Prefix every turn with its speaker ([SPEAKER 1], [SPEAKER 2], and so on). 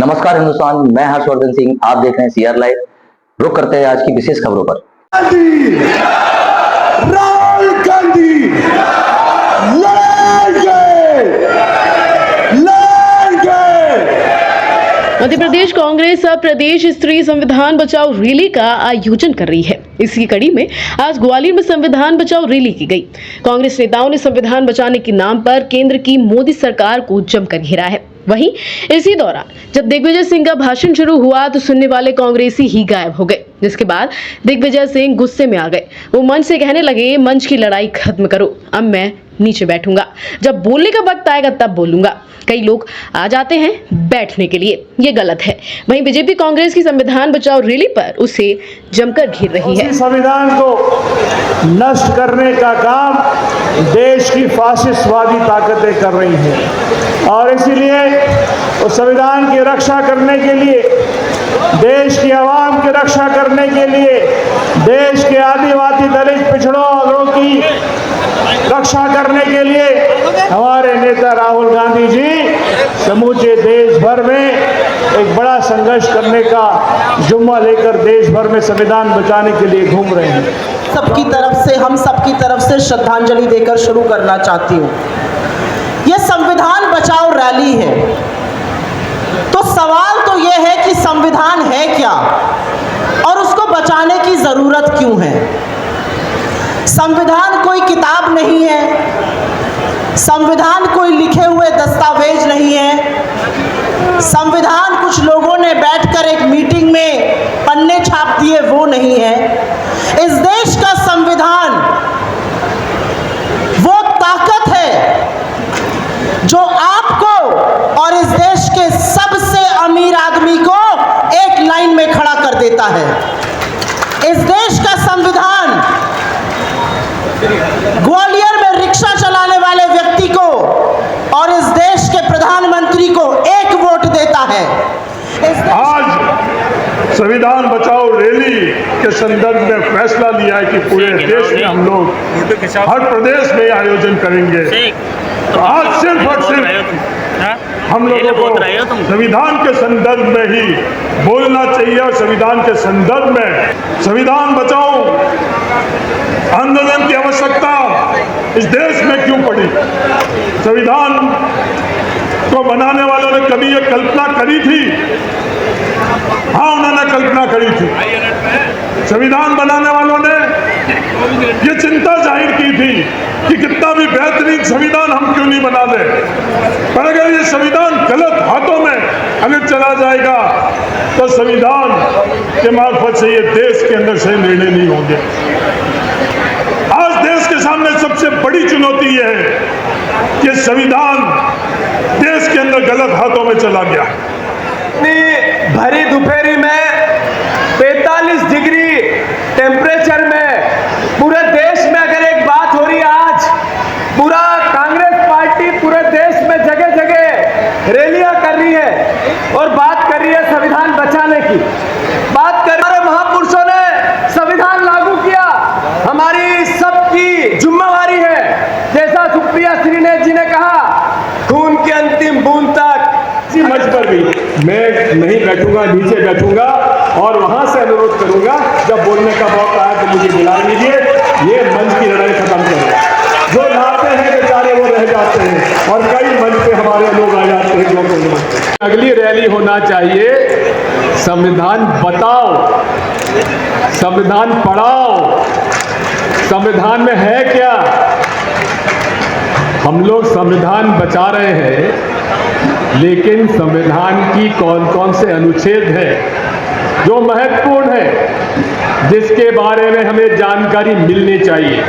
[SPEAKER 1] नमस्कार हिंदुस्तान, मैं हर्षवर्धन सिंह। आप देख रहे हैं सीआर लाइव। रुक करते हैं आज की विशेष खबरों पर।
[SPEAKER 2] राहुल गांधी
[SPEAKER 3] मध्य प्रदेश कांग्रेस अब प्रदेश स्त्री संविधान बचाओ रैली का आयोजन कर रही है। इसी कड़ी में आज ग्वालियर में संविधान बचाओ रैली की गई। कांग्रेस नेताओं ने संविधान बचाने के नाम पर केंद्र की मोदी सरकार को जमकर घेरा है। वहीं इसी दौरान जब दिग्विजय सिंह का भाषण शुरू हुआ तो सुनने वाले कांग्रेसी ही गायब हो गए, जिसके बाद दिग्विजय सिंह गुस्से में आ गए। वो मंच से कहने लगे, मंच की लड़ाई खत्म करो, अब मैं नीचे बैठूंगा, जब बोलने का वक्त आएगा तब बोलूंगा। कई लोग आ जाते हैं बैठने के लिए, ये गलत है। वहीं बीजेपी कांग्रेस की संविधान बचाओ रैली पर उसे जमकर घेर रही है।
[SPEAKER 2] संविधान को नष्ट करने का काम देश की फासिस्टवादी ताकतें कर रही हैं और इसीलिए उस संविधान की रक्षा करने के लिए, देश की आवाम की रक्षा करने के लिए, देश के आदिवासी दलित पिछड़ों की रक्षा करने के लिए हमारे नेता राहुल गांधी जी समूचे देश भर में एक बड़ा संघर्ष करने का जुम्मा लेकर देश भर में संविधान बचाने के लिए घूम रहे हैं।
[SPEAKER 4] सबकी तरफ से, हम सबकी तरफ से श्रद्धांजलि देकर शुरू करना चाहती हूँ। यह संविधान बचाओ रैली है, तो सवाल तो यह है कि संविधान है क्या और उसको बचाने की जरूरत क्यों है। संविधान कोई किताब नहीं है, संविधान कोई लिखे हुए दस्तावेज नहीं है, संविधान कुछ लोगों ने बैठकर एक मीटिंग में पन्ने छाप दिए वो नहीं है। इस देश का संविधान वो ताकत है जो आपको और इस देश के सबसे अमीर आदमी को एक लाइन में खड़ा कर देता है। इस देश का संविधान ग्वालियर में रिक्शा चलाने वाले व्यक्ति को और इस देश के प्रधानमंत्री को एक वोट देता है।
[SPEAKER 2] आज संविधान बचाओ रैली के संदर्भ में फैसला लिया है कि पूरे देश में हम लोग हर प्रदेश में आयोजन करेंगे। तो आज सिर्फ और सिर्फ हम लोगों को संविधान के संदर्भ में ही बोलना चाहिए और संविधान के संदर्भ में संविधान बचाओ आंदोलन की आवश्यकता इस देश में क्यों पड़ी। संविधान को बनाने वालों ने कभी ये कल्पना करी थी? हाँ, उन्होंने कल्पना करी थी। संविधान बनाने वालों ने ये चिंता जाहिर की थी कि कितना भी बेहतरीन संविधान हम क्यों नहीं बना दें, पर अगर ये संविधान गलत हाथों में अगर चला जाएगा तो संविधान के मार्फत से ये देश के अंदर सही निर्णय नहीं होंगे। आज देश के सामने सबसे बड़ी चुनौती यह है कि संविधान देश के अंदर गलत हाथों में चला गया।
[SPEAKER 5] भरी दोपहरी में 45 डिग्री टेम्परेचर में पूरे देश में अगर एक बात हो रही है, आज पूरा कांग्रेस पार्टी पूरे देश में जगह जगह रैलियां कर रही है और बात कर रही है संविधान बचाने की। बात कर रहे महापुरुषों ने संविधान लागू किया, हमारी सबकी जिम्मेवारी है। जैसा सुप्रिया श्रीनेत जी ने कहा, खून की अंतिम बूंद तक।
[SPEAKER 2] इसी मंच पर भी मैं नहीं बैठूंगा, नीचे बैठूंगा और वहां से अनुरोध करूंगा जब बोलने का मौका आए तो मुझे बुला लीजिए। ये मंच की लड़ाई खत्म करें। जो लाते हैं बेचारे वो रह जाते हैं और कई मंच पे हमारे लोग आ जाते हैं जो अगली रैली होना चाहिए संविधान बताओ, संविधान पढ़ाओ, संविधान में है क्या। हम लोग संविधान बचा रहे हैं, लेकिन संविधान की कौन कौन से अनुच्छेद हैं जो महत्वपूर्ण है, जिसके बारे में हमें जानकारी मिलनी चाहिए।